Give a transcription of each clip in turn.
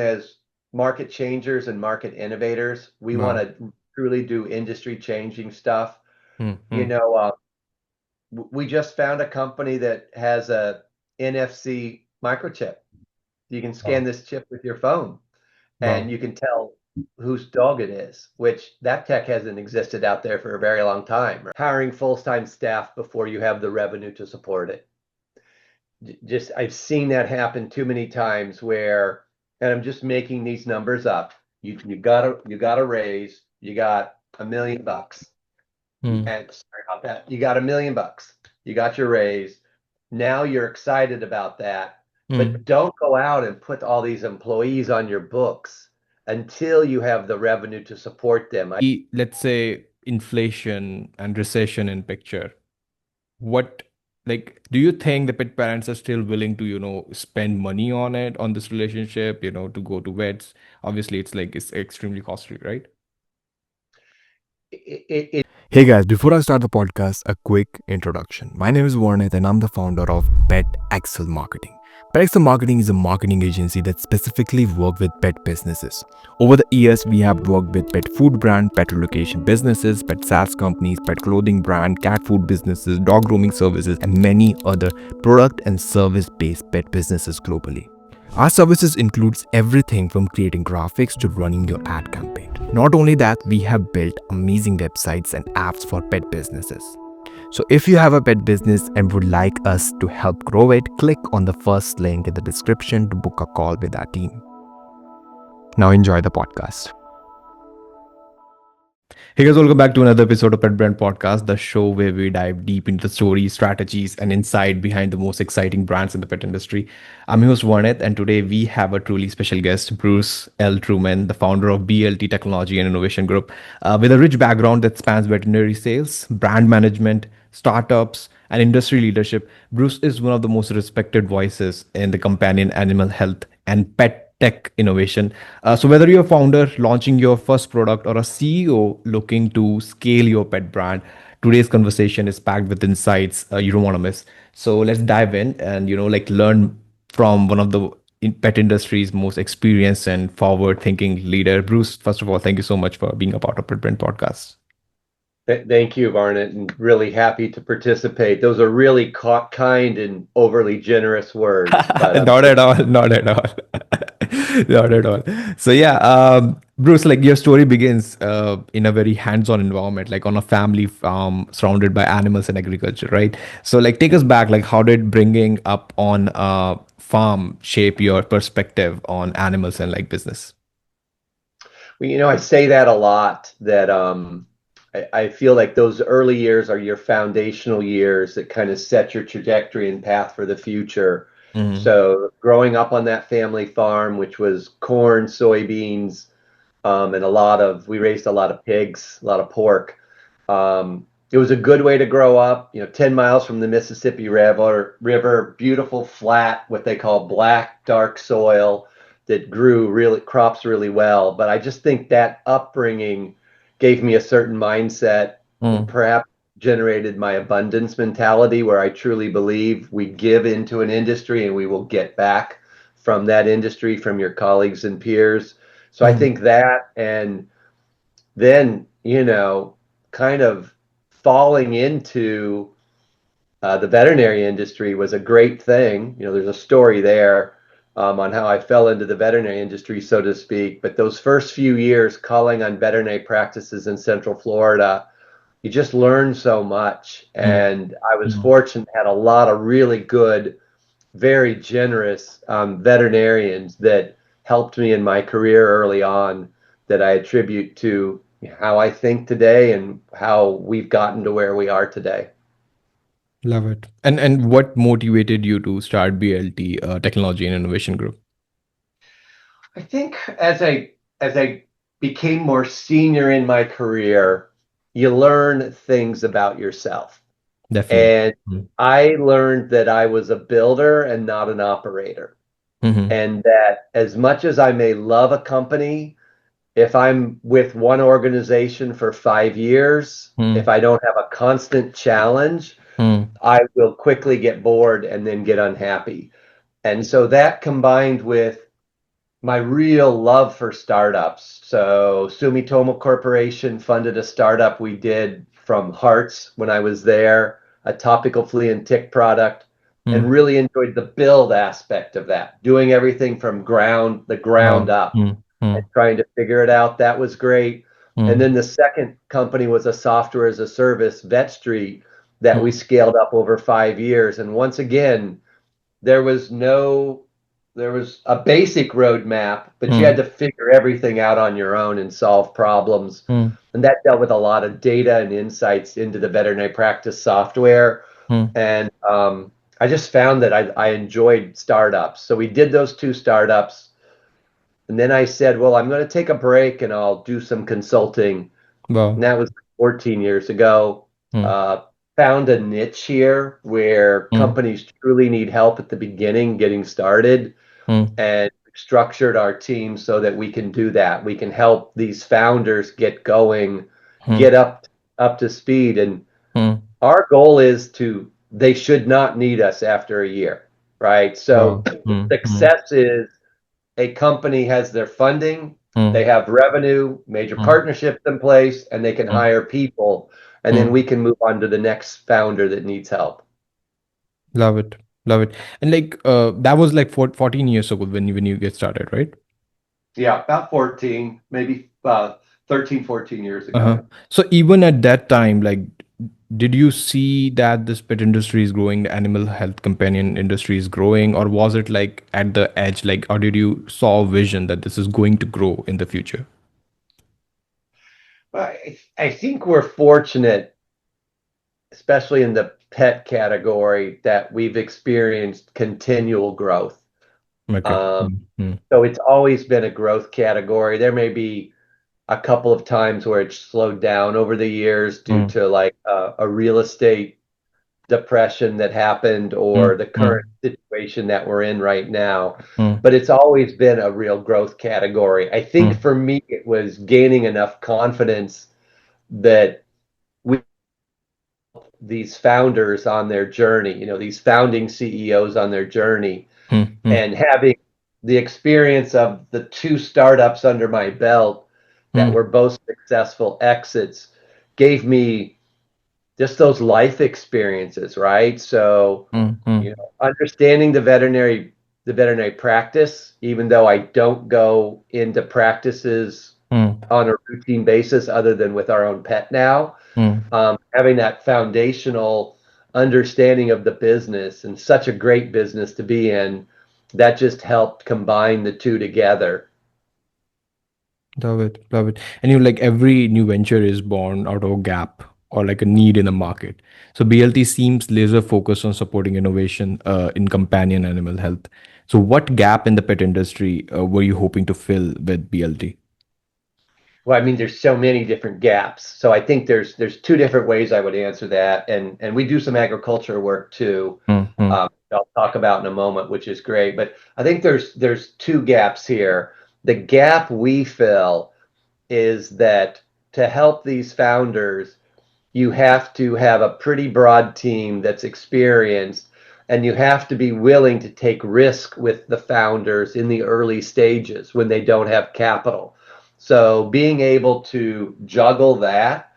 as market changers and market innovators. We want Wow. to truly do industry changing stuff. You Mm-hmm. know, we just found a company that has a NFC microchip. You can scan Wow. this chip with your phone and Wow. you can tell whose dog it is, which that tech hasn't existed out there for a very long time. Hiring full-time staff before you have the revenue to support it. Just I've seen that happen too many times where, and I'm just making these numbers up. You got a raise, you got $1 million. Mm. And sorry about that. You got $1 million. You got your raise. Now you're excited about that, but Mm. don't go out and put all these employees on your books until you have the revenue to support them. Let's say inflation and recession in picture. What, like, do you think the pet parents are still willing to, spend money on it, on this relationship, to go to vets? Obviously, it's extremely costly, right? It Hey guys, before I start the podcast, a quick introduction. My name is Varnit and I'm the founder of Pet Excel Marketing. Pet Excel Marketing is a marketing agency that specifically works with pet businesses. Over the years, we have worked with pet food brand, pet relocation businesses, pet SaaS companies, pet clothing brand, cat food businesses, dog grooming services, and many other product and service-based pet businesses globally. Our services includes everything from creating graphics to running your ad campaign. Not only that, we have built amazing websites and apps for pet businesses. So if you have a pet business and would like us to help grow it, click on the first link in the description to book a call with our team. Now enjoy the podcast. Hey guys, welcome back to another episode of Pet Brand Podcast, the show where we dive deep into the stories, strategies, and insight behind the most exciting brands in the pet industry. I'm your host Varnit, and today we have a truly special guest, Bruce L. Truman, the founder of BLT Technology and Innovation Group, with a rich background that spans veterinary sales, brand management, startups, and industry leadership. Bruce is one of the most respected voices in the companion animal health and pet tech innovation. So, whether you're a founder launching your first product or a CEO looking to scale your pet brand, today's conversation is packed with insights you don't want to miss. So, let's dive in and learn from one of the pet industry's most experienced and forward-thinking leader. Bruce, first of all, thank you so much for being a part of Pet Brand Podcast. Thank you, Varnit, and really happy to participate. Those are really kind and overly generous words, but Not at all, not at all. Not at all. So yeah, Bruce, like your story begins in a very hands-on environment, like on a family farm surrounded by animals and agriculture, right? So like take us back, like how did bringing up on a farm shape your perspective on animals and like business? well, I say that a lot that I feel like those early years are your foundational years that kind of set your trajectory and path for the future. Mm-hmm. So growing up on that family farm, which was corn, soybeans, and we raised a lot of pigs, a lot of pork. It was a good way to grow up, 10 miles from the Mississippi River, beautiful flat, what they call black, dark soil that grew really crops really well. But I just think that upbringing gave me a certain mindset and Mm. perhaps generated my abundance mentality where I truly believe we give into an industry and we will get back from that industry, from your colleagues and peers. So I Mm. think that, and then, kind of falling into the veterinary industry was a great thing. There's a story there on how I fell into the veterinary industry, so to speak. But those first few years calling on veterinary practices in Central Florida, you just learn so much. Mm. And I was Mm. fortunate, had a lot of really good, very generous veterinarians that helped me in my career early on that I attribute to how I think today and how we've gotten to where we are today. Love it. And what motivated you to start BLT Technology and Innovation Group? I think as I became more senior in my career, you learn things about yourself. Definitely. And I learned that I was a builder and not an operator. Mm-hmm. And that as much as I may love a company, if I'm with one organization for 5 years, if I don't have a constant challenge, Mm. I will quickly get bored and then get unhappy. And so that combined with my real love for startups. So Sumitomo Corporation funded a startup we did from hearts when I was there, a topical flea and tick product, and Hmm. really enjoyed the build aspect of that, doing everything from the ground Wow. up Hmm. Hmm. and trying to figure it out. That was great. And then Hmm. the second company was a software as a service, VetStreet, that we Hmm. scaled up over 5 years. And once again, there was no there was a basic roadmap, but you had Hmm. to figure everything out on your own and solve problems. Hmm. And that dealt with a lot of data and insights into the veterinary practice software. Hmm. And I just found that I enjoyed startups. So we did those two startups. And then I said, well, I'm going to take a break and I'll do some consulting. And Wow. that was 14 years ago. Hmm. Uh, Found a niche here where Hmm. companies truly need help at the beginning, getting started, Hmm. and structured our team so that we can do that. We can help these founders get going, Hmm. get up to speed. And Hmm. our goal is they should not need us after a year, right? So Wow. Hmm. Hmm. success is a company has their funding, they Hmm. have revenue, major Hmm. partnerships in place, and they can Hmm. hire people. And then Hmm. we can move on to the next founder that needs help. Love it. Love it. And like that was like 14 years ago when you get started, right? Yeah, about 14, maybe 13, 14 years Uh-huh. ago. So even at that time, like, did you see that this pet industry is growing, the animal health companion industry is growing, or was it like at the edge, like, or did you saw a vision that this is going to grow in the future? I think we're fortunate, especially in the pet category, that we've experienced continual growth. Okay. Um, Mm-hmm. so it's always been a growth category. There may be a couple of times where it's slowed down over the years due to like a real estate depression that happened or the current situation that we're in right now. But it's always been a real growth category. I think for me, it was gaining enough confidence that we these founders on their journey, these founding CEOs on their journey, and having the experience of the two startups under my belt that were both successful exits gave me just those life experiences, right? So, understanding the veterinary practice, even though I don't go into practices on a routine basis other than with our own pet now, having that foundational understanding of the business and such a great business to be in, that just helped combine the two together. Love it, love it. And you like every new venture is born out of a gap or like a need in the market. So BLT seems laser focused on supporting innovation in companion animal health. So what gap in the pet industry were you hoping to fill with BLT? Well, I mean, there's so many different gaps. So I think there's two different ways I would answer that, and we do some agriculture work too. Mm-hmm. I'll talk about in a moment, which is great. But I think there's two gaps here. The gap we fill is that to help these founders, you have to have a pretty broad team that's experienced, and you have to be willing to take risk with the founders in the early stages when they don't have capital. So being able to juggle that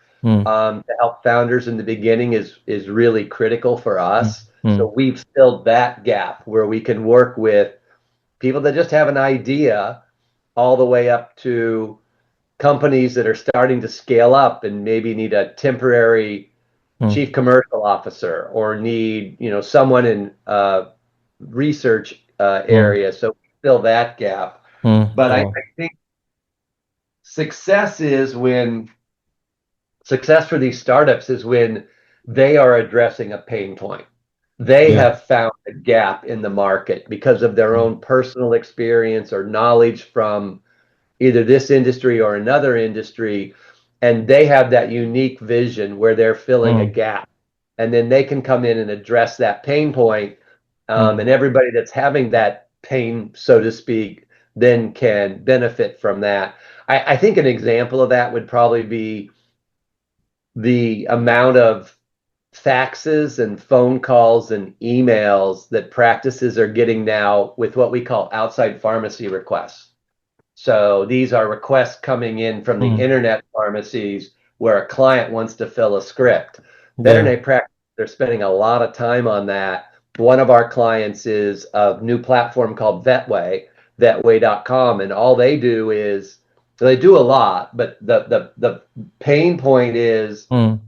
to help founders in the beginning is really critical for us. So we've filled that gap where we can work with people that just have an idea all the way up to companies that are starting to scale up and maybe need a temporary chief commercial officer or need someone in research area. So we fill that gap. But I Wow. think success is when success for these startups is when they are addressing a pain point. They Yeah. have found a gap in the market because of their own personal experience or knowledge from either this industry or another industry, and they have that unique vision where they're filling a Mm, gap. And then they can come in and address that pain point, and mm, everybody that's having that pain, so to speak, then can benefit from that. I think an example of that would probably be the amount of faxes and phone calls and emails that practices are getting now with what we call outside pharmacy requests. So these are requests coming in from the Mm. internet pharmacies where a client wants to fill a script. Yeah. Veterinary practice, they're spending a lot of time on that. One of our clients is a new platform called Vetway, vetway.com, and all they do is they do a lot, but the pain point is Mm.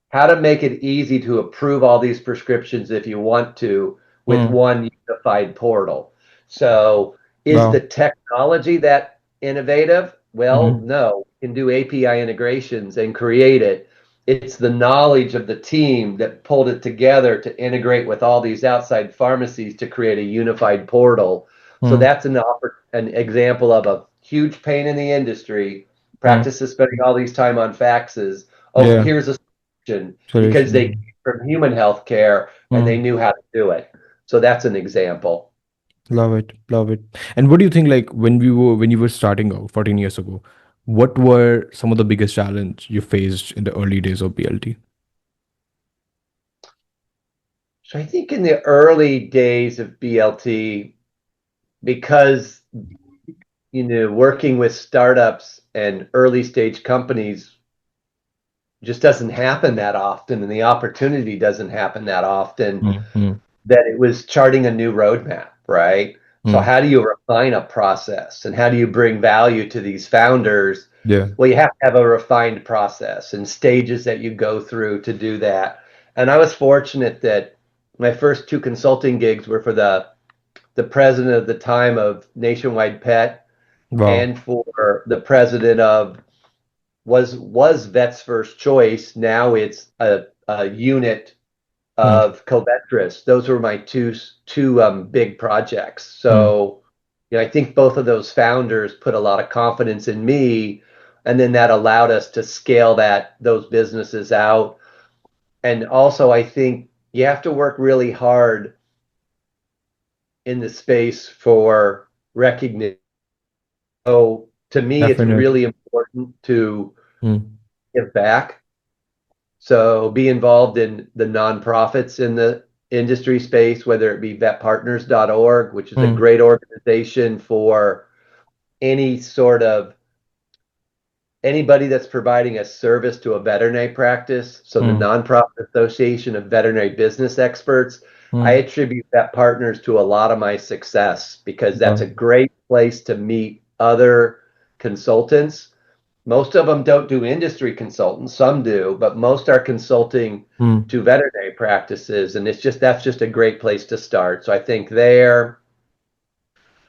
how to make it easy to approve all these prescriptions if you want to with Mm. one unified portal. So, is the Wow. technology that innovative? Well, Mm-hmm. no, we can do API integrations and create it. It's the knowledge of the team that pulled it together to integrate with all these outside pharmacies to create a unified portal. So Mm. that's an example of a huge pain in the industry. Mm. Practice is spending all these time on faxes. Oh, Yeah. here's a solution because they came Solution. from human healthcare and they Mm. knew how to do it. So that's an example. Love it. Love it. And what do you think, like when you were starting out 14 years ago, what were some of the biggest challenge you faced in the early days of BLT? So I think in the early days of BLT, because working with startups and early stage companies just doesn't happen that often, and the opportunity doesn't happen that often, Mm. Mm. that it was charting a new roadmap, right? So Mm. how do you refine a process and how do you bring value to these founders? Yeah. Well, you have to have a refined process and stages that you go through to do that. And I was fortunate that my first two consulting gigs were for the president of the time of Nationwide Pet Wow. and for the president of was Vet's First Choice. Now it's a unit Mm. of Covetrus. Those were my two big projects. Mm. So, I think both of those founders put a lot of confidence in me, and then that allowed us to scale those businesses out. And also, I think you have to work really hard in the space for recognition. So, to me, it's Definitely. really important to Mm. give back. So be involved in the nonprofits in the industry space, whether it be vetpartners.org, which is a Mm. great organization for any sort of anybody that's providing a service to a veterinary practice. So the Mm. Nonprofit Association of Veterinary Business Experts, I Mm. attribute Vet Partners to a lot of my success because that's a Wow. great place to meet other consultants. Most of them don't do industry consultants, some do, but most are consulting Mm. to veterinary practices, and that's just a great place to start. So I think there,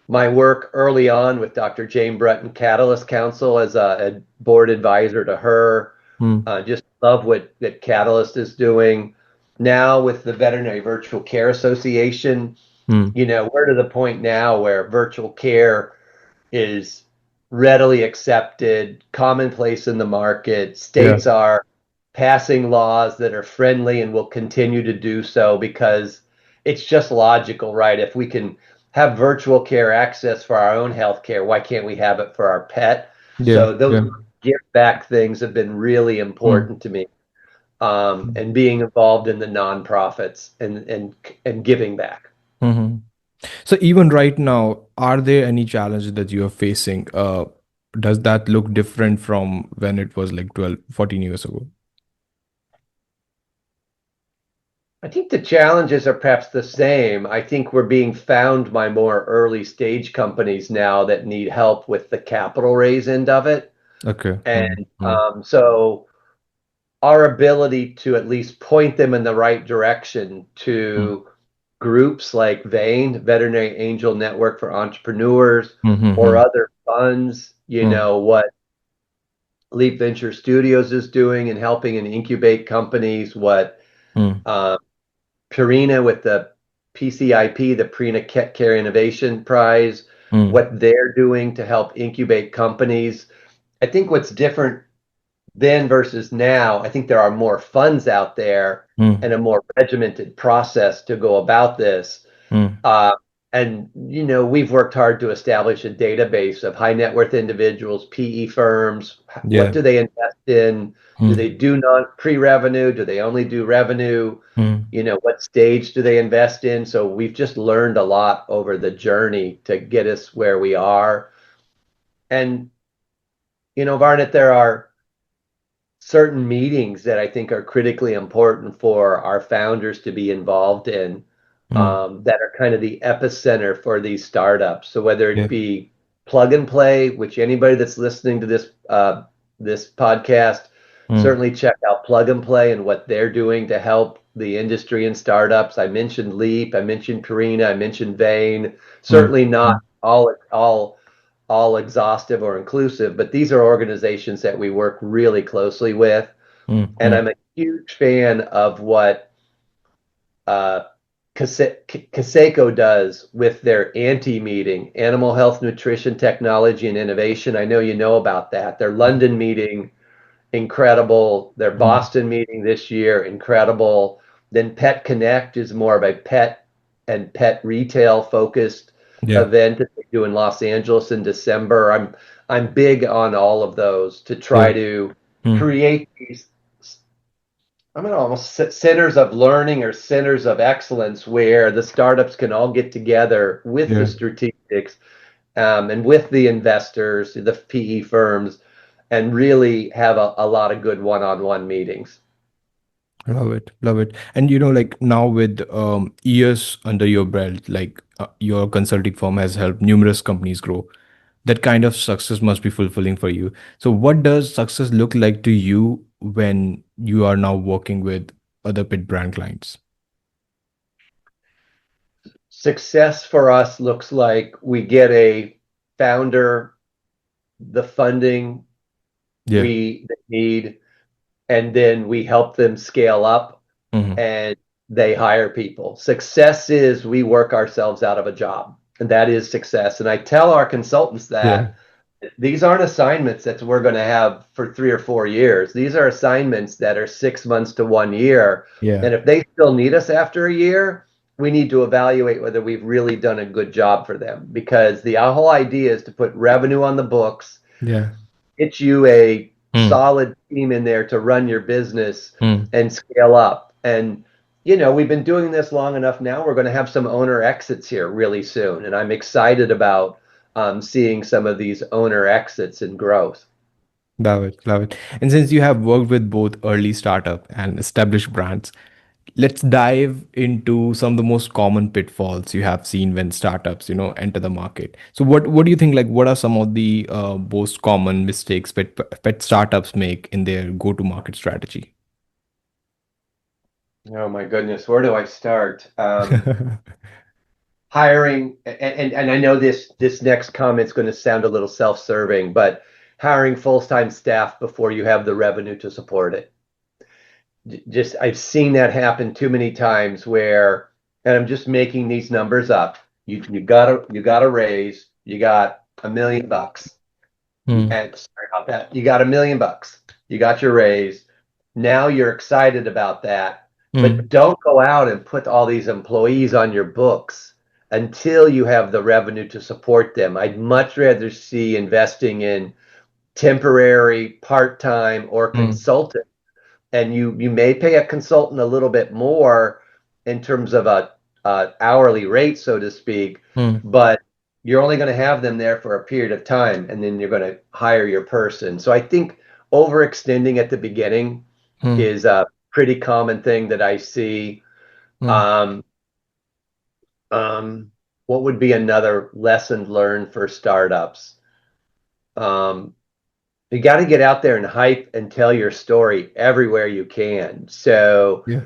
my work early on with Dr. Jane Breton Catalyst Council as a board advisor to her, Mm. just love what that Catalyst is doing. Now with the Veterinary Virtual Care Association, Mm. we're to the point now where virtual care is readily accepted, commonplace in the market. Yeah. States are passing laws that are friendly and will continue to do so because it's just logical, right? If we can have virtual care access for our own health care, why can't we have it for our pet? Yeah. So those Yeah. give back things have been really Mm. important to me. And being involved in the nonprofits and giving back. Mm-hmm. So even right now, are there any challenges that you are facing? Does that look different from when it was like 12, 14 years ago? I think the challenges are perhaps the same. I think we're being found by more early stage companies now that need help with the capital raise end of it. Okay. Mm. And Mm. so our ability to at least point them in the right direction Mm. to groups like VANE, Veterinary Angel Network for Entrepreneurs, or Mm. other funds, Mm. what Leap Venture Studios is doing and helping and incubate companies, what Mm. uh, Purina with the PCIP, the Purina Cat Care Innovation Prize, Mm. what they're doing to help incubate companies. I think what's different then versus now, I think there are more funds out there Mm. and a more regimented process to go about this. Mm. Uh, and we've worked hard to establish a database of high net worth individuals, PE firms. What Yeah. do they invest in? Do they Mm. do non pre-revenue? Do they only do revenue? Mm. What stage do they invest in? So we've just learned a lot over the journey to get us where we are. And, Varnit, there are certain meetings that I think are critically important for our founders to be involved in, Mm. that are kind of the epicenter for these startups. So whether it Yeah. be plug and play, which anybody that's listening to this podcast, Mm. certainly check out plug and play and what they're doing to help the industry and startups. I mentioned Leap, I mentioned Karina, I mentioned Vane. Mm. Certainly not all exhaustive or inclusive, but these are organizations that we work really closely with. Mm. And Mm. I'm a huge fan of what uh, Caseco does with their ANTI meeting, Animal Health, Nutrition, Technology, and Innovation. I know you know about that. Their London meeting, incredible. Their Mm. Boston meeting this year, incredible. Then Pet Connect is more of a pet and pet retail focused Yeah. event that they do in Los Angeles in December. I'm big on all of those to Yeah. try to Mm. create these, I'm gonna almost centers of learning or centers of excellence where the startups can all get together with the Yeah. strategics, and with the investors, the PE firms, and really have a lot of good one-on-one meetings. Love it, love it. And like now with years under your belt, like your consulting firm has helped numerous companies grow. That kind of success must be fulfilling for you. So, what does success look like to you when you are now working with other pit brand clients? Success for us looks like we get a founder, the funding Yeah. they need, and then we help them scale up Hmm. and they hire people. Success is we work ourselves out of a job, and that is success. And I tell our consultants Yeah. that these aren't assignments that we're going to have for 3 or 4 years. These are assignments that are 6 months to 1 year. Yeah. And if they still need us after a year, we need to evaluate whether we've really done a good job for them, because the whole idea is to put revenue on the books, Yeah. get you a Mm. solid team in there to run your business Mm. and scale up. And we've been doing this long enough now. We're going to have some owner exits here really soon, and I'm excited about seeing some of these owner exits and growth. Love it. Love it. And since you have worked with both early startup and established brands, let's dive into some of the most common pitfalls you have seen when startups, enter the market. So what do you think, like, what are some of the most common mistakes pet startups make in their go-to-market strategy? Oh my goodness, where do I start? Hiring, and I know this next comment's going to sound a little self-serving, but hiring full-time staff before you have the revenue to support it. Just I've seen that happen too many times where, and I'm just making these numbers up. You got a raise, you got $1 million. Hmm. And sorry about that. You got $1 million. You got your raise. Now you're excited about that, but Hmm. don't go out and put all these employees on your books until you have the revenue to support them. I'd much rather see investing in temporary, part-time, or Hmm. consultant, and you may pay a consultant a little bit more in terms of a hourly rate, so to speak, Hmm. but you're only going to have them there for a period of time, and then you're going to hire your person. So I think overextending at the beginning Hmm. is a pretty common thing that I see. Hmm. Um, what would be another lesson learned for startups? Um, you got to get out there and hype and tell your story everywhere you can. So, Yeah.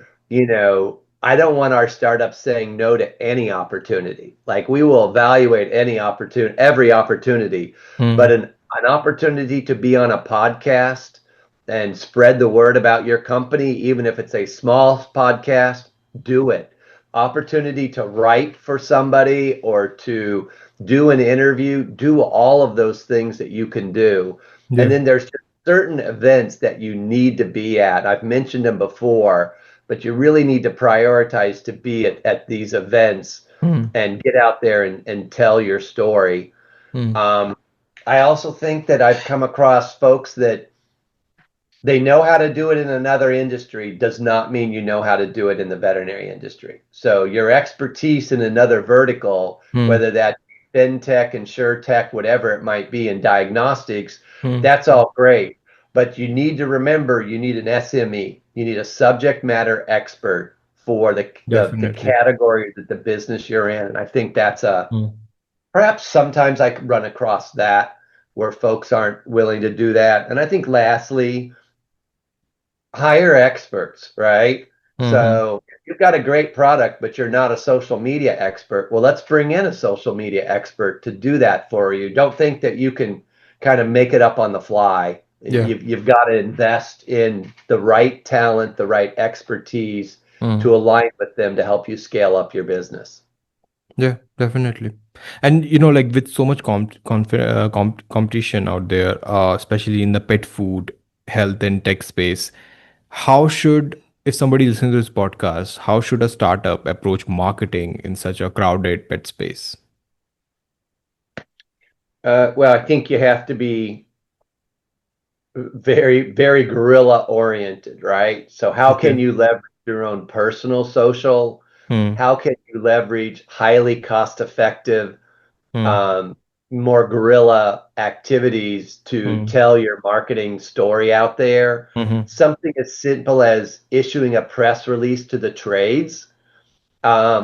I don't want our startups saying no to any opportunity. Like, we will evaluate every opportunity, but Hmm. an opportunity to be on a podcast and spread the word about your company, even if it's a small podcast, do it. Opportunity to write for somebody or to do an interview, do all of those things that you can do. And Yeah. then there's certain events that you need to be at. I've mentioned them before, but you really need to prioritize to be at these events Hmm. and get out there and tell your story. Hmm. Um, I also think that I've come across folks that they know how to do it in another industry does not mean you know how to do it in the veterinary industry. So your expertise in another vertical, Hmm. whether that fintech, insurtech, whatever it might be in diagnostics, Hmm. that's all great. But you need to remember you need an SME. You need a subject matter expert for the Definitely. category that the business you're in. And I think that's a Hmm. perhaps sometimes I could run across that where folks aren't willing to do that. And I think lastly, hire experts, right? Hmm. So you've got a great product, but you're not a social media expert. Well, let's bring in a social media expert to do that for you. Don't think that you can kind of make it up on the fly. Yeah. You've got to invest in the right talent, the right expertise Hmm. to align with them to help you scale up your business. Yeah, definitely. And like with so much competition out there, especially in the pet food, health, and tech space, how should, if somebody listens to this podcast, how should a startup approach marketing in such a crowded pet space? Well, I think you have to be very, very guerrilla oriented, right? So how can Okay. you leverage your own personal social? Hmm. How can you leverage highly cost effective, Hmm. um, more guerrilla activities to Hmm. tell your marketing story out there? Hmm. Something as simple as issuing a press release to the trades.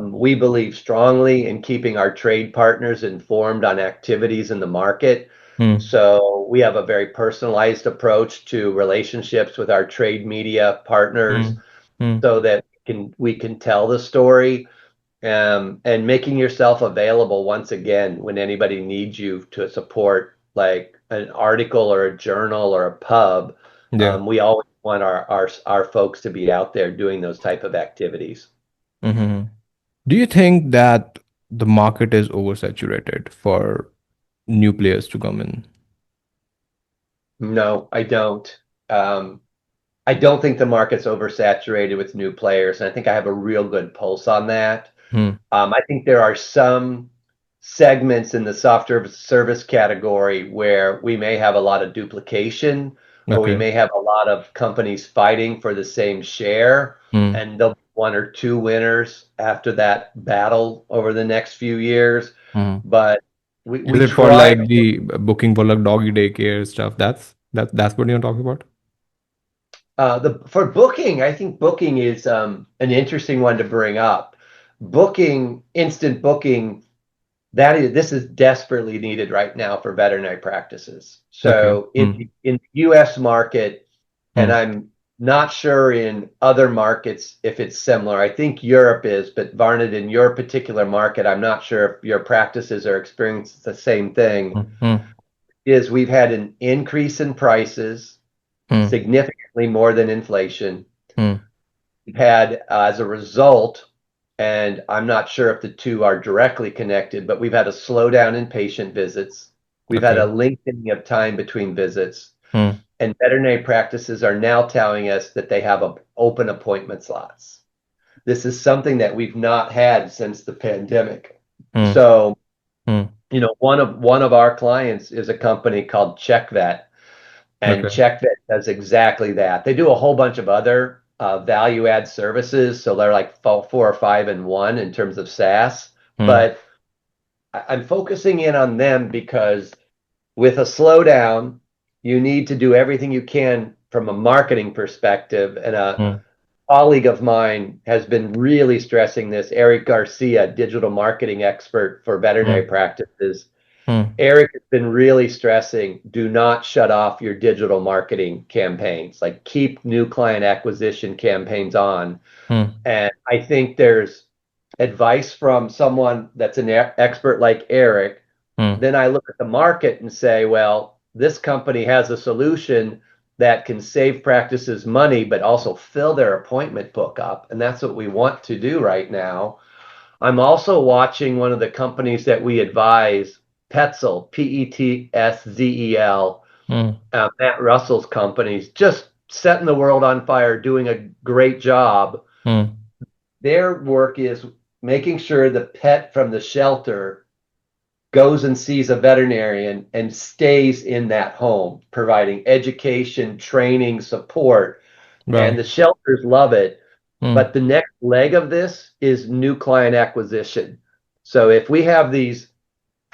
We believe strongly in keeping our trade partners informed on activities in the market. Hmm. So we have a very personalized approach to relationships with our trade media partners Hmm. Hmm. so that we can tell the story, and making yourself available once again when anybody needs you to support like an article or a journal or a pub. Yeah. We always want our folks to be out there doing those type of activities. Hmm. Do you think that the market is oversaturated for new players to come in? No, I don't. Um, I don't think the market's oversaturated with new players, and I think I have a real good pulse on that. Hmm. I think there are some segments in the software service category where we may have a lot of duplication, or we Okay. may have a lot of companies fighting for the same share, Hmm. and there'll be one or two winners after that battle over the next few years. Hmm. But we, Is we it for try like the booking for like doggy daycare stuff? That's what you're talking about? the for booking, I think booking is an interesting one to bring up. Booking, instant booking, this is desperately needed right now for veterinary practices. Okay. So in Hmm. in the U.S. market, and Hmm. I'm not sure in other markets if it's similar. I think Europe is, but Varnit, in your particular market, I'm not sure if your practices are experiencing the same thing. Hmm. Hmm. Is we've had an increase in prices Hmm. significantly more than inflation. Hmm. We've had, as a result, and I'm not sure if the two are directly connected, but we've had a slowdown in patient visits. We've had a Okay. lengthening of time between visits, Hmm. and veterinary practices are now telling us that they have open appointment slots. This is something that we've not had since the pandemic. Hmm. So, Hmm. one of our clients is a company called CheckVet, and Okay. CheckVet does exactly that. They do a whole bunch of other value add services. So they're like four or five in one in terms of SaaS. Hmm. But I'm focusing in on them because with a slowdown, you need to do everything you can from a marketing perspective. And a Hmm. colleague of mine has been really stressing this, Eric Garcia, digital marketing expert for veterinary Hmm. practices. Hmm. Eric has been really stressing, do not shut off your digital marketing campaigns. Like keep new client acquisition campaigns on. Hmm. And I think there's advice from someone that's an expert like Eric. Hmm. Then I look at the market and say, well, this company has a solution that can save practices money, but also fill their appointment book up. And that's what we want to do right now. I'm also watching one of the companies that we advise, Petzel, Petzzel, Hmm. Matt Russell's companies, just setting the world on fire, doing a great job. Hmm. Their work is making sure the pet from the shelter goes and sees a veterinarian and stays in that home, providing education, training, support. And Wow. the shelters love it. Hmm. But the next leg of this is new client acquisition. So if we have these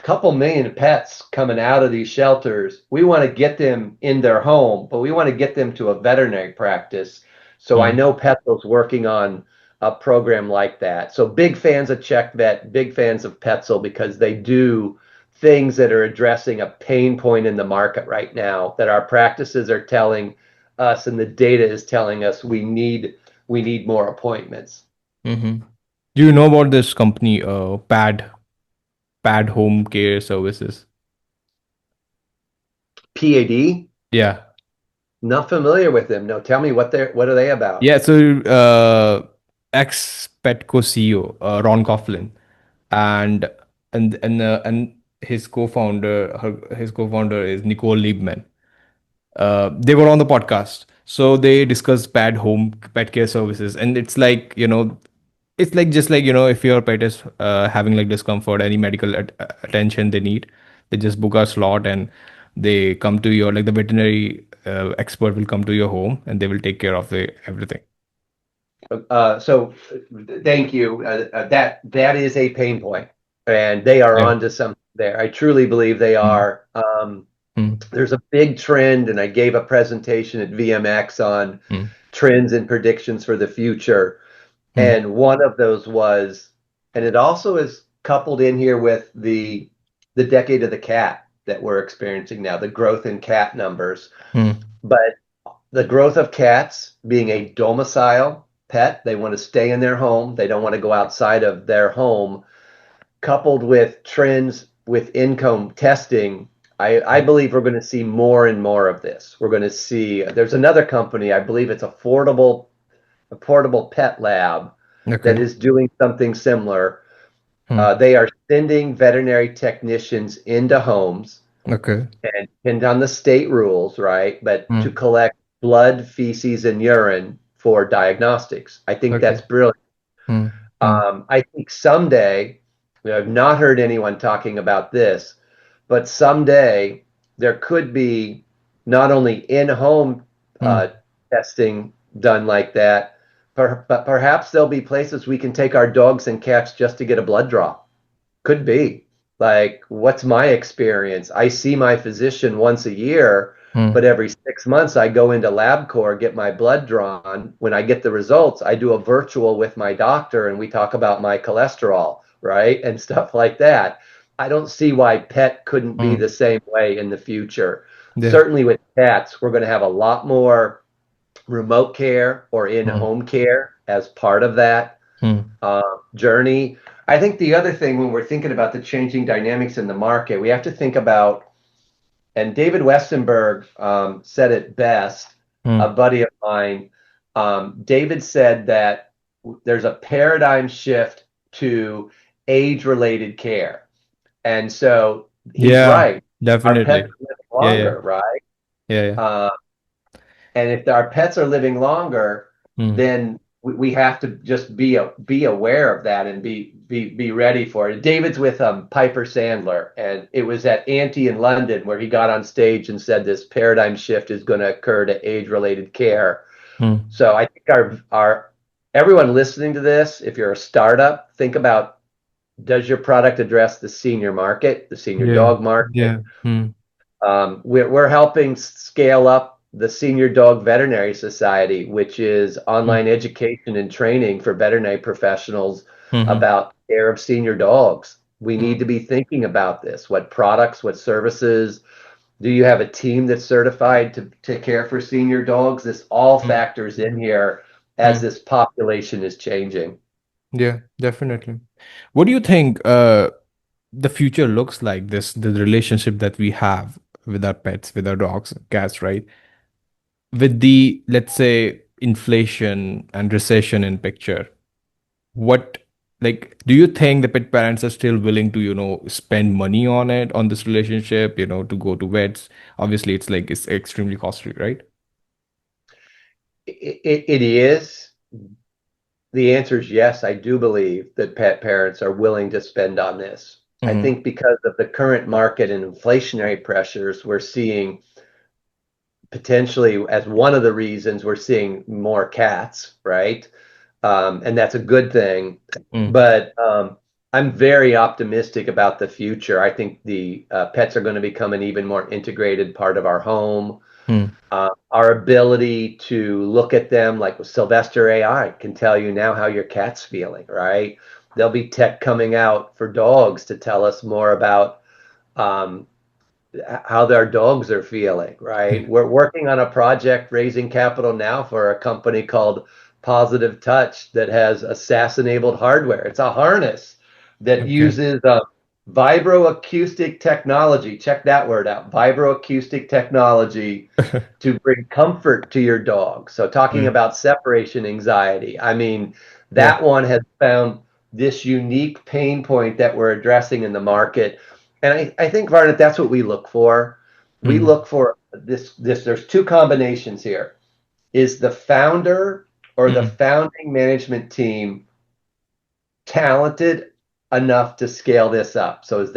couple million pets coming out of these shelters. We want to get them in their home, but we want to get them to a veterinary practice. So I Hmm. know Petzel's working on a program like that. So big fans of Check Vet, big fans of Petzel because they do things that are addressing a pain point in the market right now that our practices are telling us and the data is telling us we need more appointments. Hmm. Do you know about this company, Pad Home Care Services? PAD, Yeah. not familiar with them. No, tell me what are they about? Yeah, so ex Petco CEO Ron Coughlin and and his co-founder is Nicole Liebman. They were on the podcast, so they discussed pet care services, and it's like just like if your pet is having like discomfort, any medical attention they need, they just book a slot and they come to your like the veterinary expert will come to your home and they will take care of the everything. So thank you. That is a pain point, and they are Yeah. onto something there. I truly believe they Mm, are. mm, There's a big trend, and I gave a presentation at VMX on mm, trends and predictions for the future. mm, And one of those was, and it also is coupled in here with the decade of the cat that we're experiencing now, the growth in cat numbers. mm, But the growth of cats being a domicile pet, they want to stay in their home, they don't want to go outside of their home, coupled with trends with income testing. I believe we're going to see more and more of this. We're going to see there's another company, I believe it's a portable pet lab that okay. is doing something similar. Mm, They are sending veterinary technicians into homes okay. and pinned on the state rules, right? But to Mm, collect blood, feces, and urine for diagnostics. I think that's okay. brilliant. Mm, mm, I think someday, I've not heard anyone talking about this, but someday there could be not only in-home uh, mm, testing done like that, but perhaps there'll be places we can take our dogs and cats just to get a blood draw. Could be. Like, what's my experience? I see my physician once a year, but mm, every 6 months I go into LabCorp, get my blood drawn. When I get the results, I do a virtual with my doctor and we talk about my cholesterol, right? And stuff like that. I don't see why pet couldn't be mm. the same way in the future. Yeah. Certainly with cats, we're going to have a lot more remote care or Mm, in-home care as part of that mm, uh, journey. I think the other thing when we're thinking about the changing dynamics in the market, we have to think about, and David Westenberg said it best, a mm. buddy of mine. David said that there's a paradigm shift to age-related care. And so he's Yeah, right. Our pets definitely. live Yeah, yeah, longer, right? yeah, yeah. Uh, and if our pets are living longer, Mm, then we have to just be aware of that and be ready for it. David's with Piper Sandler, and it was at Ante in London where he got on stage and said this paradigm shift is going to occur to age-related care. mm, So I think our everyone listening to this, if you're a startup, think about, does your product address the senior market, the senior yeah, dog market? yeah. Mm, We're helping scale up the Senior Dog Veterinary Society, which is mm, online education and training for veterinary professionals mhm, about care of senior dogs. We need to mm, be thinking about this. What products, what services? Do you have a team that's certified to care for senior dogs? This all mm, factors in here as mm. this population is changing. Yeah, definitely. What do you think the future looks like, the relationship that we have with our pets, with our dogs, cats, right? With the, let's say, inflation and recession in picture, what like do you think the pet parents are still willing to, spend money on it, on this relationship, to go to vets? Obviously, it's like it's extremely costly, right? It is. The answer is yes. I do believe that pet parents are willing to spend on this. I Mm-hmm. think because of the current market and inflationary pressures, we're seeing potentially as one of the reasons we're seeing more cats, right? And that's a good thing. Mm, But I'm very optimistic about the future. I think the pets are going to become an even more integrated part of our home. Hmm. Our ability to look at them, like with Sylvester AI, can tell you now how your cat's feeling, right? There'll be tech coming out for dogs to tell us more about um, how their dogs are feeling, right? Yeah. We're working on a project raising capital now for a company called Positive Touch that has SaaS-enabled hardware. It's a harness that Okay. uses vibroacoustic technology. Check that word out, vibroacoustic technology to bring comfort to your dog. So talking Yeah. about separation anxiety, I mean, Yeah. that one has found this unique pain point that we're addressing in the market. And I think, Varnit, that's what we look for. We Hmm. look for there's two combinations here. Is the founder or the Hmm. founding management team talented enough to scale this up? So does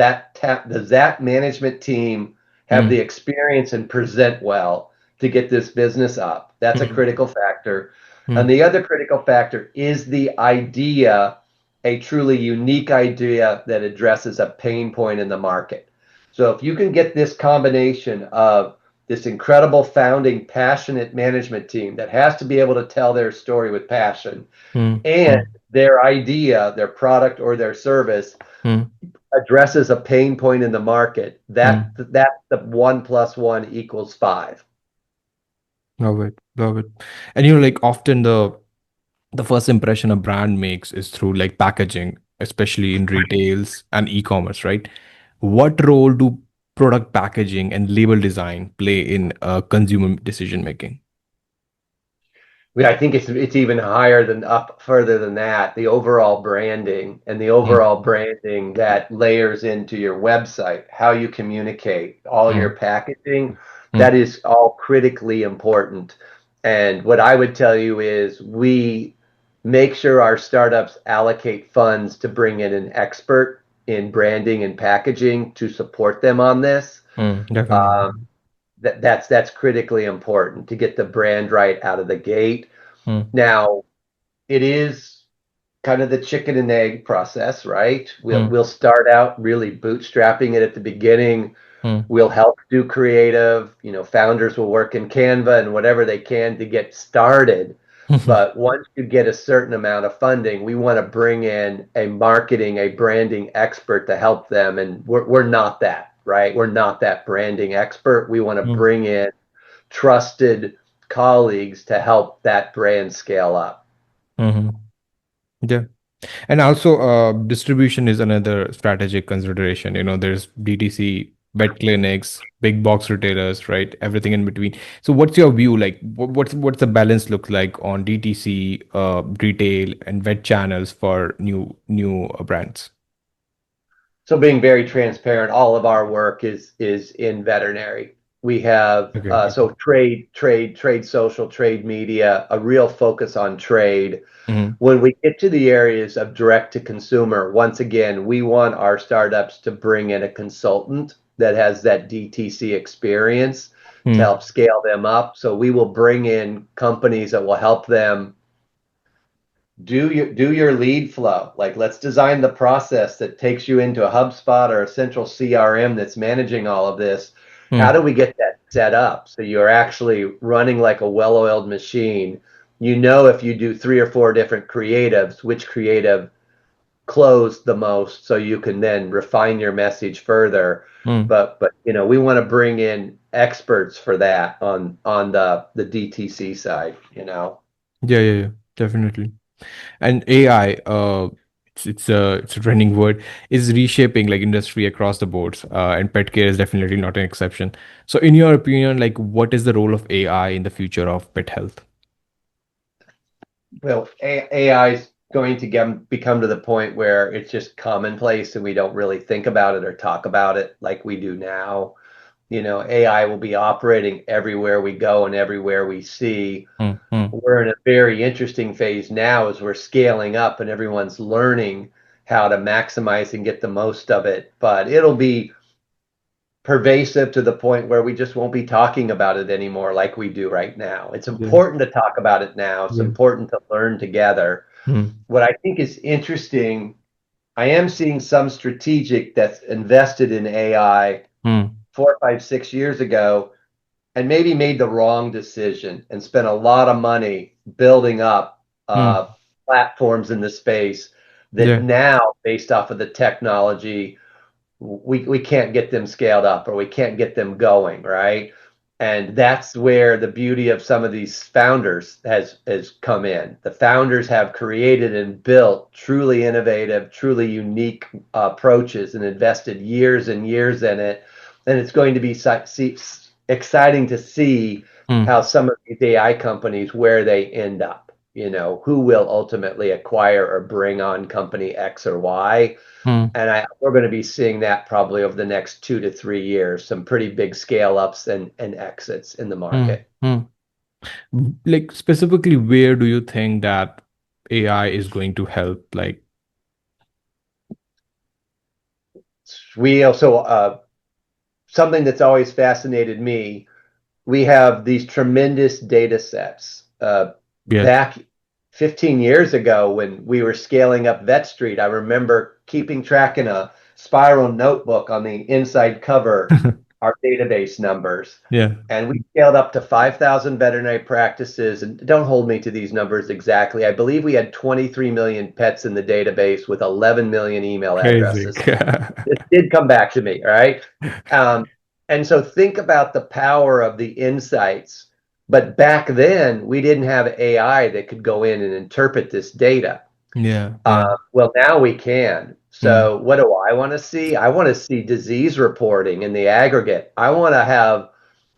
that management team have Hmm. the experience and present well to get this business up? That's a Hmm. critical factor. Hmm. And the other critical factor is the idea a truly unique idea that addresses a pain point in the market. So if you can get this combination of this incredible founding passionate management team that has to be able to tell their story with passion Hmm. and Hmm. their idea, their product or their service Hmm. addresses a pain point in the market, Hmm. that's the 1 + 1 = 5. Love it. Love it. And like often the first impression a brand makes is through like packaging, especially in retails and e-commerce, right? What role do product packaging and label design play in consumer decision making? Yeah, I think it's even higher than up further than that. The overall branding and the Hmm. overall branding that layers into your website, how you communicate, all your Hmm. packaging, Hmm. that is all critically important. And what I would tell you is we make sure our startups allocate funds to bring in an expert in branding and packaging to support them on this. Hmm. Definitely. Um, that's critically important to get the brand right out of the gate. Hmm. Now, it is kind of the chicken and egg process, right? We'll Hmm. we'll start out really bootstrapping it at the beginning. Hmm. We'll help do creative. Founders will work in Canva and whatever they can to get started. But once you get a certain amount of funding, we want to bring in a marketing, a branding expert to help them. And we're not that, right? We're not that branding expert. We want to Hmm. bring in trusted colleagues to help that brand scale up. Hmm. Yeah. And also, distribution is another strategic consideration. There's DTC, vet clinics, big box retailers, right? Everything in between. So, what's your view? Like, what's the balance look like on DTC, retail, and vet channels for new brands? So being very transparent, all of our work is in veterinary. We have Okay. so trade social, trade media, a real focus on trade. Mm-hmm. When we get to the areas of direct to consumer, once again, we want our startups to bring in a consultant that has that DTC experience to help scale them up. So we will bring in companies that will help them do your lead flow. Like let's design the process that takes you into a HubSpot or a central CRM that's managing all of this. How do Mm-hmm. we get that set up so you're actually running like a well-oiled machine? If you do 3 or 4 different creatives, which creative closed the most so you can then refine your message further. But we want to bring in experts for that on the DTC side. Yeah, yeah, yeah, definitely. And AI, it's a trending word, is reshaping like industry across the boards, and pet care is definitely not an exception. So, in your opinion, like, what is the role of AI in the future of pet health? Well, AI is going to become to the point where it's just commonplace and we don't really think about it or talk about it like we do now. AI will be operating everywhere we go and everywhere we see. Mm, mm, We're in a very interesting phase now as we're scaling up and everyone's learning how to maximize and get the most of it. But it'll be pervasive to the point where we just won't be talking about it anymore like we do right now. It's yeah, important to talk about it now. It's yeah. important to learn together. Mm, What I think is interesting I am seeing some strategic that's invested in AI Hmm. 4, 5, 6 years ago and maybe made the wrong decision and spent a lot of money building up Hmm. platforms in the space that Yeah. now, based off of the technology, we can't get them scaled up or we can't get them going, right? And that's where the beauty of some of these founders has come in. The founders have created and built truly innovative, truly unique approaches and invested years and years in it. And it's going to be exciting to see how Hmm. some of these AI companies where they end up. Who will ultimately acquire or bring on company X or Y, Hmm. and we're going to be seeing that probably over the next 2 to 3 years, some pretty big scale ups and exits in the Hmm. market. Hmm. Like specifically, where do you think that AI is going to help? Like, We also, something that's always fascinated me, we have these tremendous data sets. yeah. Back 15 years ago, when we were scaling up Vet Street, I remember keeping track in a spiral notebook on the inside cover, our database numbers. Yeah. And we scaled up to 5,000 veterinary practices. And don't hold me to these numbers exactly. I believe we had 23 million pets in the database with 11 million email Crazy. addresses. This did come back to me, all right? Um, and so think about the power of the insights. But back then, we didn't have AI that could go in and interpret this data. Yeah. Yeah. Well, now we can. Hmm. So, what do I want to see? I want to see disease reporting in the aggregate. I want to have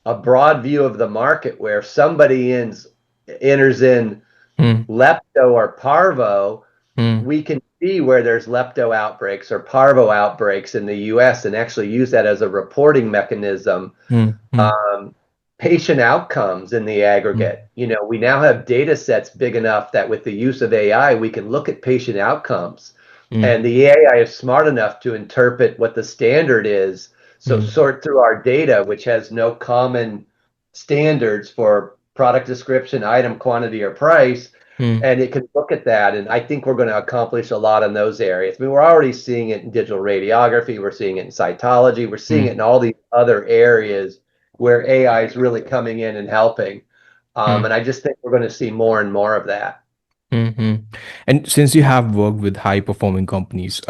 a broad view of the market where if somebody enters in Hmm. lepto or parvo, Hmm. we can see where there's lepto outbreaks or parvo outbreaks in the US and actually use that as a reporting mechanism. Hmm. Hmm. um, Patient outcomes in the Hmm. aggregate. We now have data sets big enough that with the use of AI, we can look at patient outcomes. Hmm. And the AI is smart enough to interpret what the standard is. So Hmm. sort through our data, which has no common standards for product description, item quantity, or price, Hmm. and it can look at that. And I think we're going to accomplish a lot in those areas. I mean, we're already seeing it in digital radiography, we're seeing it in cytology, we're seeing it in Hmm. all these other areas where AI is really coming in and helping. Hmm. And I just think we're going to see more and more of that. Hmm. And since you have worked with high performing companies,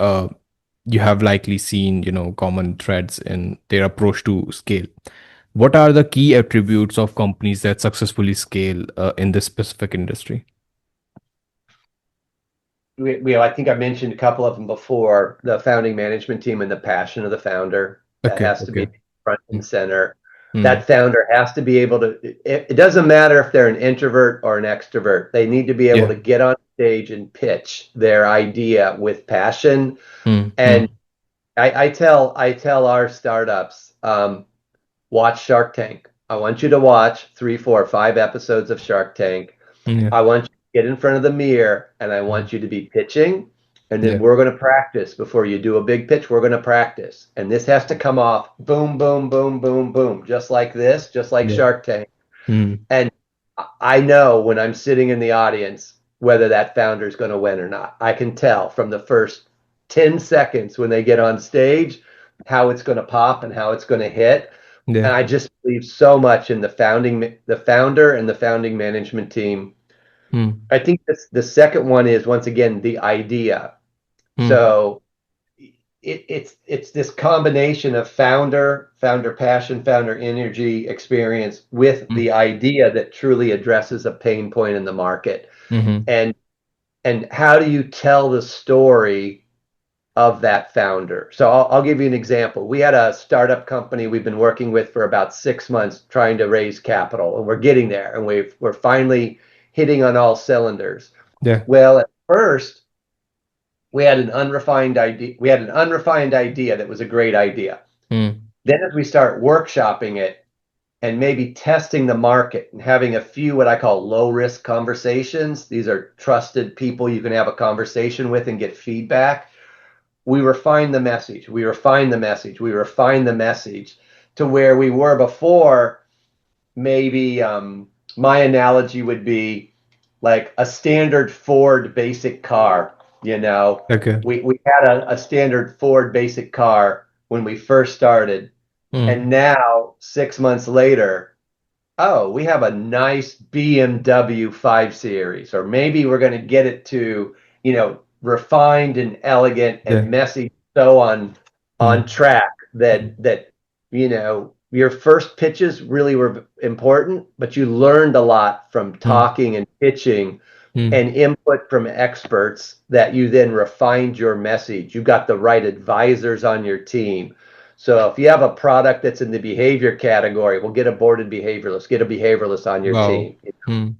you have likely seen, common threads in their approach to scale. What are the key attributes of companies that successfully scale in this specific industry? I think I mentioned a couple of them before, the founding management team and the passion of the founder. That Okay. has to be Okay. front Hmm. and center. Hmm. That founder has to be able to, it doesn't matter if they're an introvert or an extrovert. They need to be able Yeah. to get on stage and pitch their idea with passion. Hmm. And Hmm. I tell our startups, watch Shark Tank. I want you to watch 3, 4, 5 episodes of Shark Tank. Yeah. I want you to get in front of the mirror and I Hmm. want you to be pitching. And then Yeah. we're going to practice before you do a big pitch. We're going to practice. And this has to come off boom, boom, boom, boom, boom, just like this, just like Yeah. Shark Tank. Hmm. And I know when I'm sitting in the audience whether that founder is going to win or not. I can tell from the first 10 seconds when they get on stage how it's going to pop and how it's going to hit. And Yeah. I just believe so much in the founder and the founding management team. Hmm. I think the second one is once again the idea. Hmm. So it's this combination of founder passion, founder energy, experience with Hmm. the idea that truly addresses a pain point in the market. Hmm. And and how do you tell the story of that founder? So I'll give you an example. We had a startup company we've been working with for about 6 months trying to raise capital, and we're getting there, and we're finally hitting on all cylinders. Yeah. Well, at first, we had an unrefined idea. We had an unrefined idea that was a great idea. Hmm. Then, as we start workshopping it and maybe testing the market and having a few what I call low risk conversations, these are trusted people you can have a conversation with and get feedback. We refine the message. We refine the message. We refine the message to where we were before. Maybe my analogy would be like a standard Ford basic car. You know, Okay. we had a standard Ford basic car when we first started, and Mm. now 6 months later, oh, we have a nice BMW 5 Series, or maybe we're going to get it to, refined and elegant Yeah. and messy, so on Mm. track Mm. that your first pitches really were important, but you learned a lot from Mm. talking and pitching Mm. and input from experts that you then refined your message. You got the right advisors on your team. So if you have a product that's in the behavior category, well, get a boarded behavioralist, get a behavioralist on your Wow. team. Mm.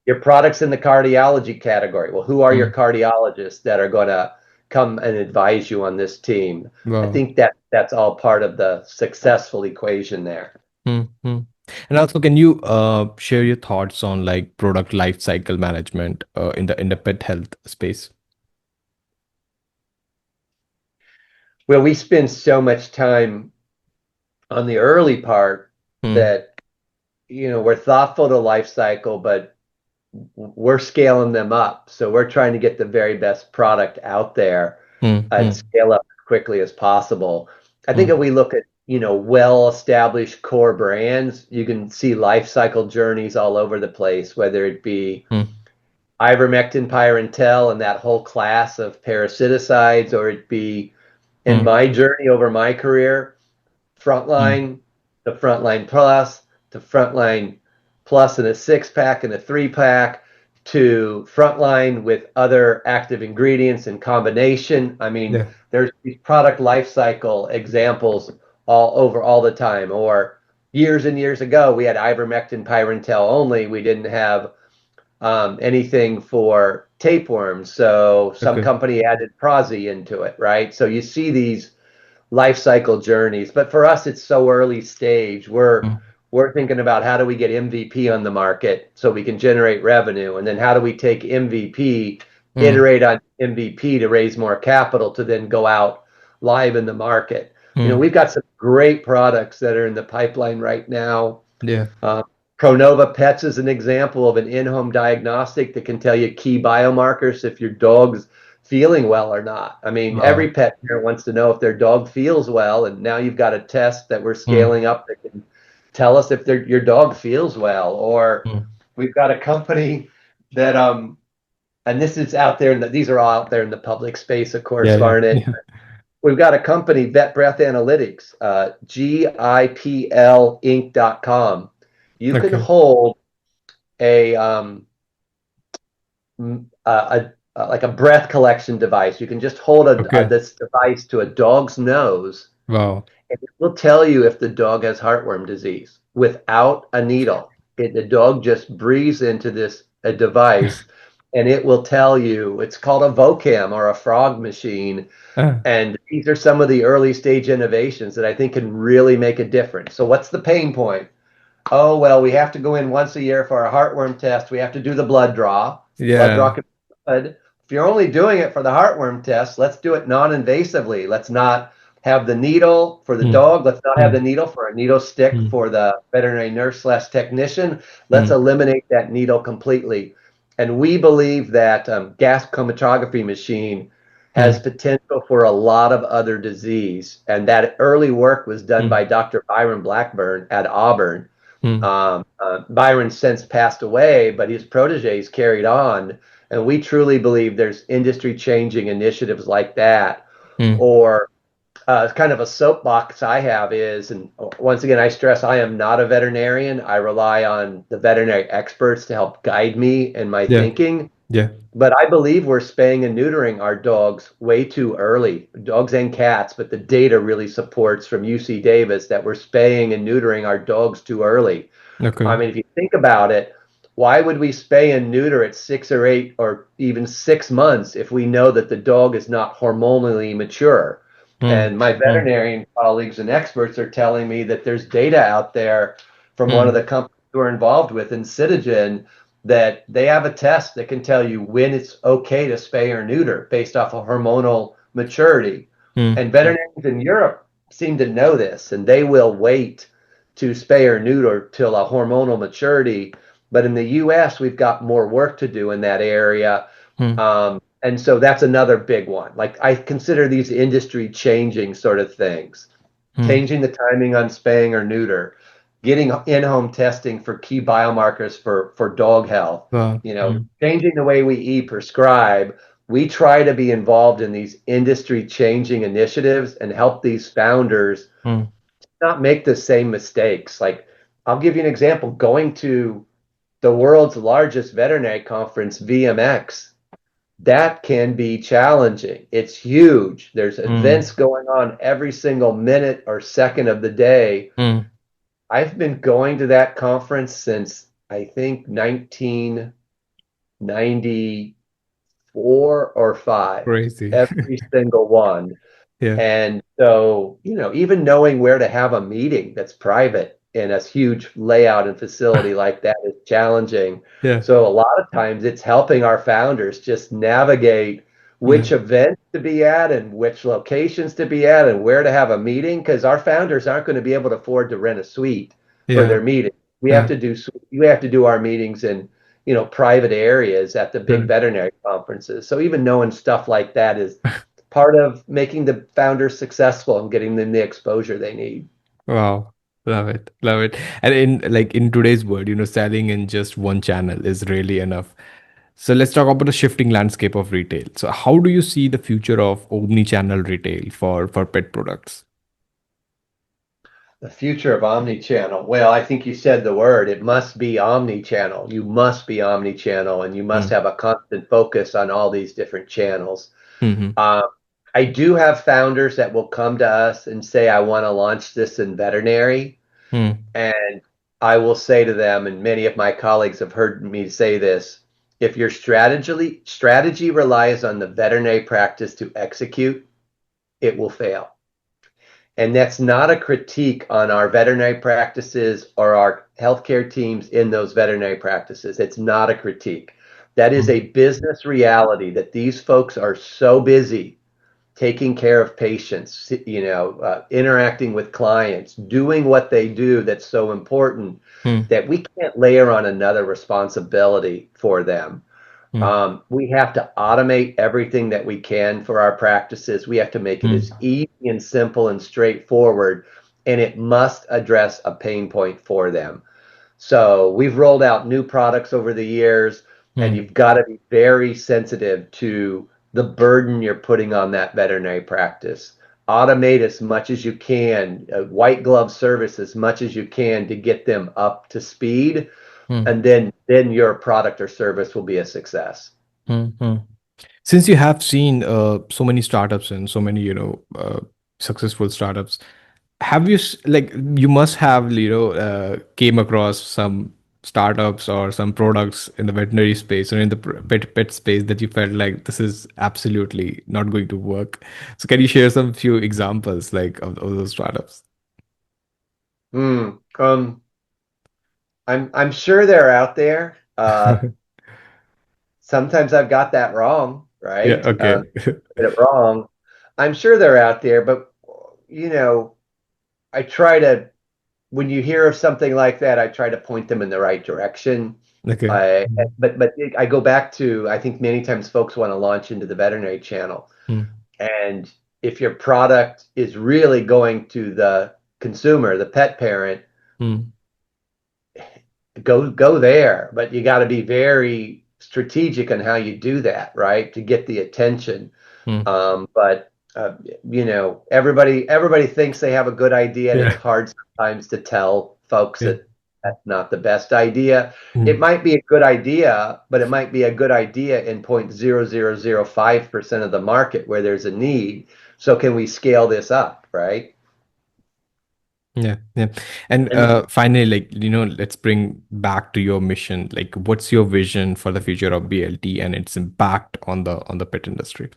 Your product's in the cardiology category. Well, who are your Mm. cardiologists that are going to come and advise you on this team? I Wow. think that's all part of the successful equation there. Mm. Mm. And also, can you share your thoughts on like product life cycle management in the pet health space? Well, we spend so much time on the early part Mm. that we're thoughtful to life cycle, but we're scaling them up. So we're trying to get the very best product out there Mm. and Mm. scale up as quickly as possible. I think if Mm. we look at, well-established core brands, you can see life cycle journeys all over the place, whether it be Mm. ivermectin, pyrantel, and that whole class of parasiticides, or it be in Mm. my journey over my career, Mm. Frontline, the Frontline Plus, to Frontline Plus in a 6-pack and a 3-pack, to Frontline with other active ingredients in combination. I mean, Yeah. there's these product life cycle examples all over all the time. Or years and years ago, we had ivermectin pyrantel only. We didn't have anything for tapeworms. So some Okay. company added Prozi into it, right? So you see these life cycle journeys. But for us, it's so early stage. We're Mm. we're thinking about how do we get MVP on the market so we can generate revenue, and then how do we take MVP, Mm. iterate on MVP to raise more capital to then go out live in the market. Mm. We've got some great products that are in the pipeline right now. Yeah. Uh, Pronova Pets is an example of an in-home diagnostic that can tell you key biomarkers if your dog's feeling well or not. I mean, every Wow. pet parent wants to know if their dog feels well, and now you've got a test that we're Mm. scaling up that can tell us if your dog feels well. Or Mm. we've got a company that and this is out there, and these are all out there in the public space, of course, Yeah. Yeah. Varnit. Yeah. We've got a company, Vet Breath Analytics, GIPLinc.com. You can Okay. hold a like a breath collection device. You can just hold Okay. this device to a dog's nose, Wow. and it will tell you if the dog has heartworm disease without a needle. The dog just breathes into this a device, and it will tell you. It's called a Vocam or a frog machine, Ah. and these are some of the early stage innovations that I think can really make a difference. So what's the pain point? Oh, well, we have to go in once a year for a heartworm test. We have to do the blood draw. Blood draw Yeah. can be good. If you're only doing it for the heartworm test, let's do it non-invasively. Let's not have the needle for the Mm. dog. Let's not have the Mm. needle for a needle stick Mm. for the veterinary nurse slash technician. Let's Mm. eliminate that needle completely. And we believe that gas chromatography machine has Mm. potential for a lot of other disease. And that early work was done Mm. by Dr. Byron Blackburn at Auburn. Mm. Byron since passed away, but his proteges carried on. And we truly believe there's industry changing initiatives like that. Mm. Or kind of a soapbox I have is, and once again, I stress I am not a veterinarian. I rely on the veterinary experts to help guide me in my Yeah. thinking. Yeah. But I believe we're spaying and neutering our dogs way too early, dogs and cats. But the data really supports from UC Davis that we're spaying and neutering our dogs too early. I Okay. mean, if you think about it, why would we spay and neuter at 6 or 8 or even 6 months if we know that the dog is not hormonally mature? Mm. And my Mm. veterinarian colleagues and experts are telling me that there's data out there from one of Mm. the companies we're involved with in Citigen that they have a test that can tell you when it's okay to spay or neuter based off of hormonal maturity. Mm. And Mm. veterinarians in Europe seem to know this, and they will wait to spay or neuter till a hormonal maturity. But in the US, we've got more work to do in that area. Mm. And so that's another big one. Like I consider these industry changing sort of things. Hmm. Changing the timing on spaying or neuter, getting in-home testing for key biomarkers for dog health, Wow. changing the way we eat, prescribe. We try to be involved in these industry changing initiatives and help these founders Hmm. not make the same mistakes. Like I'll give you an example, going to the world's largest veterinary conference, VMX, that can be challenging. It's huge. There's events Hmm. going on every single minute or second of the day. Hmm. I've been going to that conference since I think 1994 or 5, Crazy. every single one. Yeah. And so, even knowing where to have a meeting that's private in a huge layout and facility like that is challenging. Yeah. So a lot of times it's helping our founders just navigate Yeah. which events to be at and which locations to be at and where to have a meeting because our founders aren't going to be able to afford to rent a suite for Yeah. their meeting. Yeah. We have to do our meetings in, private areas at the big Sure. veterinary conferences. So even knowing stuff like that is part of making the founders successful and getting them the exposure they need. Wow. Love it. Love it. And in today's world, selling in just one channel is really enough. So let's talk about the shifting landscape of retail. So how do you see the future of omni-channel retail for pet products? The future of omni-channel. Well, I think you said the word. It must be omni-channel. You must be omni-channel and you must Hmm. have a constant focus on all these different channels. Hmm. Um, I do have founders that will come to us and say, I want to launch this in veterinary. Hmm. And I will say to them, and many of my colleagues have heard me say this, if your strategy relies on the veterinary practice to execute, it will fail. And that's not a critique on our veterinary practices or our healthcare teams in those veterinary practices. It's not a critique. That is Hmm. a business reality that these folks are so busy taking care of patients, interacting with clients, doing what they do that's so important Hmm. that we can't layer on another responsibility for them. Hmm. We have to automate everything that we can for our practices. We have to make it Hmm. as easy and simple and straightforward, and it must address a pain point for them. So we've rolled out new products over the years, and Hmm. you've got to be very sensitive to the burden you're putting on that veterinary practice. Automate as much as you can, white glove service as much as you can to get them up to speed, Hmm. and then your product or service will be a success. Hmm. Hmm. Since you have seen so many startups and so many, successful startups, have you you must have came across some startups or some products in the veterinary space or in the pet space that you felt like this is absolutely not going to work. So can you share some few examples of those startups? Hmm. I'm sure they're out there. Sometimes I've got that wrong, Yeah. right? Okay. Get it wrong. I'm sure they're out there, but you know, I try to when you hear of something like that, I try to point them in the right direction. Okay. I but I go back to I think many times folks want to launch into the veterinary channel, Mm, and if your product is really going to the consumer, the pet parent, mm, go there, but you got to be very strategic on how you do that, right? To get the attention. mm. But everybody thinks they have a good idea, and it's Yeah. hard sometimes to tell folks Yeah. that that's not the best idea. It Mm. might be a good idea, but it might be a good idea in 0.0005% of the market where there's a need. So can we scale this up, right? Yeah, yeah. And And finally, let's bring back to your mission. Like, what's your vision for the future of BLT and its impact on the pet industry?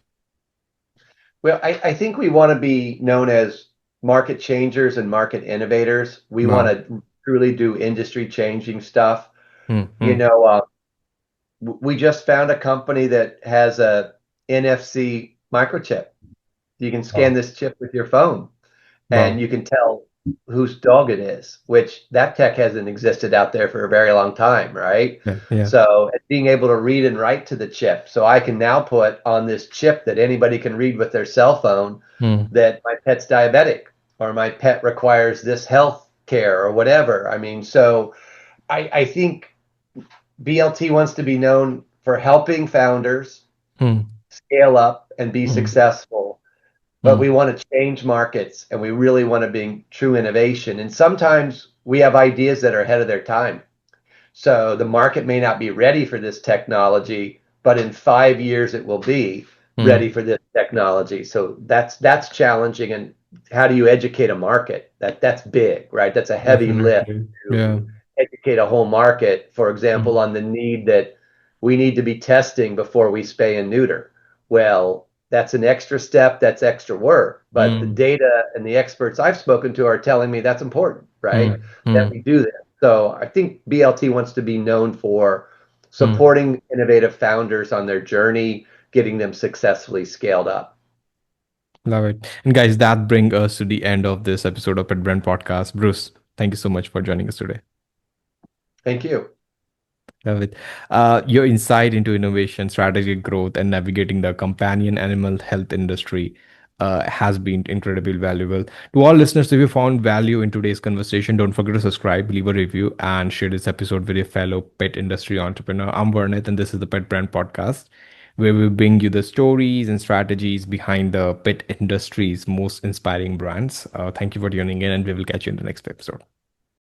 well, I think we want to be known as market changers and market innovators. We want Wow. to truly do industry changing stuff. Mm, You mm. know, we just found a company that has a NFC microchip. You can scan Wow. this chip with your phone, and Wow. you can tell. whose dog it is, which that tech hasn't existed out there for a very long time, right? Yeah. Yeah. So being able to read and write to the chip. So I can now put on this chip that anybody can read with their cell phone Mm, that my pet's diabetic or my pet requires this health care or whatever. I mean, so I think BLT wants to be known for helping founders mm, scale up and be mm, successful, but mm, we want to change markets and we really want to bring true innovation. And sometimes we have ideas that are ahead of their time. So the market may not be ready for this technology, but in 5 years it will be ready mm. for this technology. So that's challenging. And how do you educate a market? That's big, right? That's a heavy lift Definitely. Yeah. to educate a whole market, for Mm, example, on the need that we need to be testing before we spay and neuter. Well, that's an extra step, that's extra work. But the mm, data and the experts I've spoken to are telling me that's important, right? mm, That we mm, do this. So I think BLT wants to be known for mm. supporting innovative founders on their journey, getting them successfully scaled up. Love it. And guys, that brings us to the end of this episode of Pet Brand Podcast. Bruce, thank you so much for joining us today. Thank you. Love it. Your insight into innovation, strategic growth, and navigating the companion animal health industry has been incredibly valuable. To all listeners, if you found value in today's conversation, don't forget to subscribe, leave a review, and share this episode with your fellow pet industry entrepreneur. I'm Varnit, and this is the Pet Brand Podcast, where we bring you the stories and strategies behind the pet industry's most inspiring brands. Thank you for tuning in, and we will catch you in the next episode.